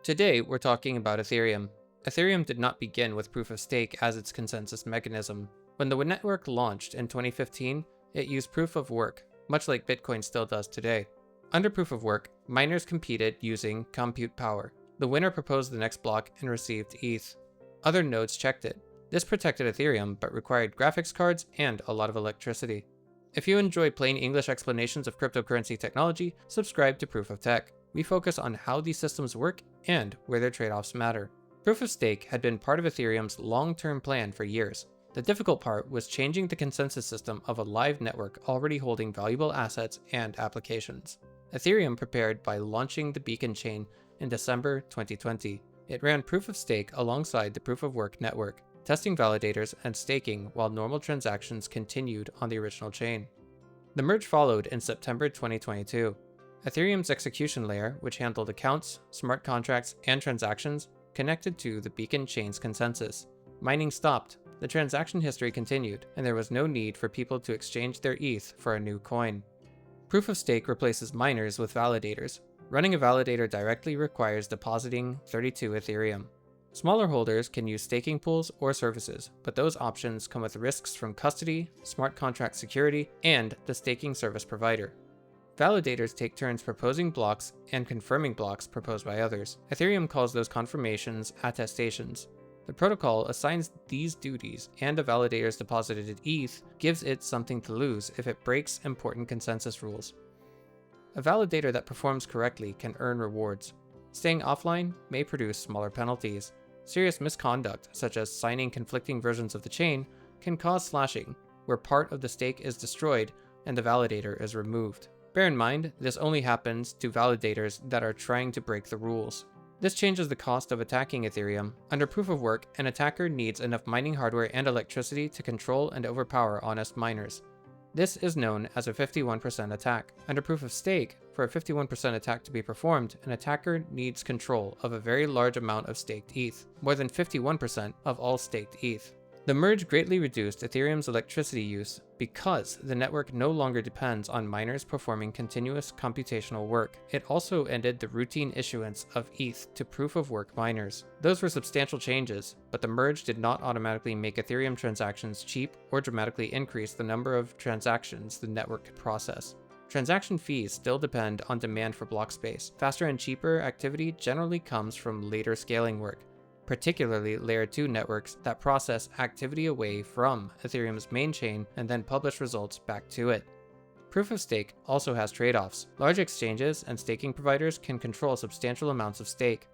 Today, we're talking about Ethereum. Ethereum did not begin with proof of stake as its consensus mechanism. When the network launched in 2015, it used proof of work, much like Bitcoin still does today. Under proof of work, miners competed using compute power. The winner proposed the next block and received ETH. Other nodes checked it. This protected Ethereum but required graphics cards and a lot of electricity. If you enjoy plain English explanations of cryptocurrency technology, subscribe to Proof of Tech. We focus on how these systems work and where their trade-offs matter. Proof of stake had been part of Ethereum's long-term plan for years. The difficult part was changing the consensus system of a live network already holding valuable assets and applications. Ethereum prepared by launching the Beacon chain in December 2020. It ran proof of stake alongside the proof of work network, testing validators and staking while normal transactions continued on the original chain. The merge followed in September 2022. Ethereum's execution layer, which handled accounts, smart contracts, and transactions, connected to the Beacon chain's consensus. Mining stopped, the transaction history continued, and there was no need for people to exchange their ETH for a new coin. Proof of stake replaces miners with validators. Running a validator directly requires depositing 32 Ethereum. Smaller holders can use staking pools or services, but those options come with risks from custody, smart contract security, and the staking service provider. Validators take turns proposing blocks and confirming blocks proposed by others. Ethereum calls those confirmations attestations. The protocol assigns these duties, and a validator's deposited ETH gives it something to lose if it breaks important consensus rules. A validator that performs correctly can earn rewards. Staying offline may produce smaller penalties. Serious misconduct, such as signing conflicting versions of the chain, can cause slashing, where part of the stake is destroyed and the validator is removed. Bear in mind, this only happens to validators that are trying to break the rules. This changes the cost of attacking Ethereum. Under proof of work, an attacker needs enough mining hardware and electricity to control and overpower honest miners. This is known as a 51% attack. Under proof of stake, for a 51% attack to be performed, an attacker needs control of a very large amount of staked ETH, more than 51% of all staked ETH. The merge greatly reduced Ethereum's electricity use because the network no longer depends on miners performing continuous computational work. It also ended the routine issuance of ETH to proof-of-work miners. Those were substantial changes, but the merge did not automatically make Ethereum transactions cheap or dramatically increase the number of transactions the network could process. Transaction fees still depend on demand for block space. Faster and cheaper activity generally comes from later scaling work, particularly Layer 2 networks that process activity away from Ethereum's main chain and then publish results back to it. Proof of stake also has trade-offs. Large exchanges and staking providers can control substantial amounts of stake.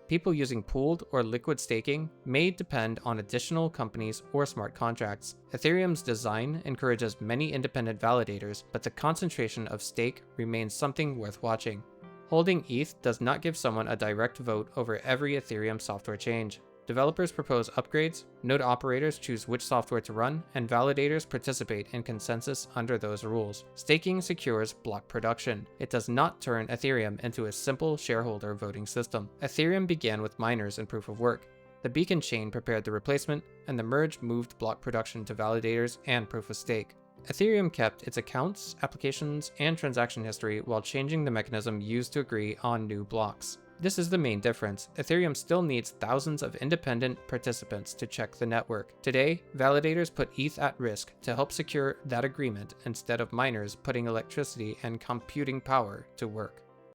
People using pooled or liquid staking may depend on additional companies or smart contracts. Ethereum's design encourages many independent validators, but the concentration of stake remains something worth watching. Holding ETH does not give someone a direct vote over every Ethereum software change. Developers propose upgrades, node operators choose which software to run, and validators participate in consensus under those rules. Staking secures block production. It does not turn Ethereum into a simple shareholder voting system. Ethereum began with miners and proof of work. The Beacon chain prepared the replacement, and the merge moved block production to validators and proof of stake. Ethereum kept its accounts, applications, and transaction history while changing the mechanism used to agree on new blocks. This is the main difference. Ethereum still needs thousands of independent participants to check the network. Today, validators put ETH at risk to help secure that agreement instead of miners putting electricity and computing power to work.